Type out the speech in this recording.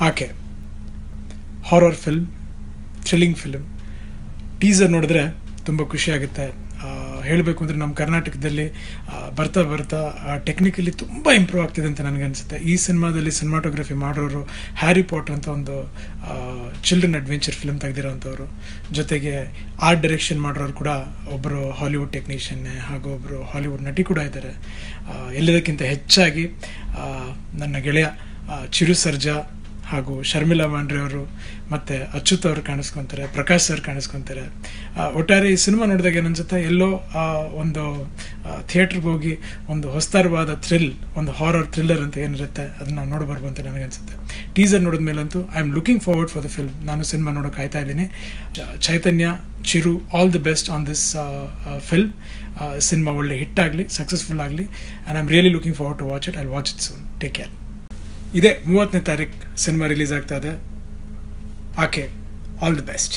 ಆಕೆ horror film, thrilling film. Teaser ನೋಡಿದ್ರೆ ತುಂಬ ಖುಷಿಯಾಗುತ್ತೆ. ಹೇಳಬೇಕು ಅಂದರೆ ನಮ್ಮ ಕರ್ನಾಟಕದಲ್ಲಿ ಬರ್ತಾ ಬರ್ತಾ ಟೆಕ್ನಿಕಲಿ ತುಂಬ ಇಂಪ್ರೂವ್ ಆಗ್ತಿದೆ ಅಂತ ನನಗನ್ಸುತ್ತೆ. ಈ ಸಿನಿಮಾದಲ್ಲಿ ಸಿನಿಮಾಟೋಗ್ರಫಿ ಮಾಡೋರು ಹ್ಯಾರಿ ಪಾಟರ್ ಅಂತ ಒಂದು ಚಿಲ್ಡ್ರನ್ ಅಡ್ವೆಂಚರ್ ಫಿಲ್ಮ್ ತೆಗೆದಿರೋಂಥವ್ರು, ಜೊತೆಗೆ ಆರ್ಟ್ ಡೈರೆಕ್ಷನ್ ಮಾಡೋರು ಕೂಡ ಒಬ್ಬರು ಹಾಲಿವುಡ್ ಟೆಕ್ನಿಷಿಯನ್ನೇ ಹಾಗೂ ಒಬ್ಬರು ಹಾಲಿವುಡ್ ನಟಿ ಕೂಡ ಇದ್ದಾರೆ. ಎಲ್ಲದಕ್ಕಿಂತ ಹೆಚ್ಚಾಗಿ ನನ್ನ ಗೆಳೆಯ ಚಿರು ಸರ್ಜಾ ಹಾಗೂ ಶರ್ಮಿಳಾ ಮಾಂಡ್ರೆ ಅವರು ಮತ್ತು ಅಚ್ಯುತ್ ಅವರು ಕಾಣಿಸ್ಕೊತಾರೆ, ಪ್ರಕಾಶ್ ಸರ್ ಕಾಣಿಸ್ಕೊತಾರೆ. ಒಟ್ಟಾರೆ ಈ ಸಿನಿಮಾ ನೋಡಿದಾಗ ಏನನ್ಸುತ್ತೆ, ಎಲ್ಲೋ ಒಂದು ಥಿಯೇಟ್ರಿಗೆ ಹೋಗಿ ಒಂದು ಹೊಸತರವಾದ ಥ್ರಿಲ್, ಒಂದು ಹಾರರ್ ಥ್ರಿಲ್ಲರ್ ಅಂತ ಏನಿರುತ್ತೆ ಅದನ್ನ ನೋಡಬರ್ಬೋದು ಅಂತ ನನಗನ್ಸುತ್ತೆ. ಟೀಸರ್ ನೋಡಿದ ಮೇಲಂತೂ I am looking forward for the film. ನಾನು ಸಿನಿಮಾ ನೋಡೋಕೆ ಕಾಯ್ತಾ ಇದ್ದೀನಿ. Chaitanya, Chiru, all the best on this film. Cinema ಒಳ್ಳೆ ಹಿಟ್ ಆಗಲಿ, ಸಕ್ಸಸ್ಫುಲ್ ಆಗಲಿ, and I am really looking forward to watch it. I watch it soon. Take care. ಇದೇ 30ನೇ ತಾರೀಕು ಸಿನಿಮಾ ರಿಲೀಸ್ ಆಗ್ತಾ ಇದೆ. ಆಕೆ, ಆಲ್ ದಿ ಬೆಸ್ಟ್.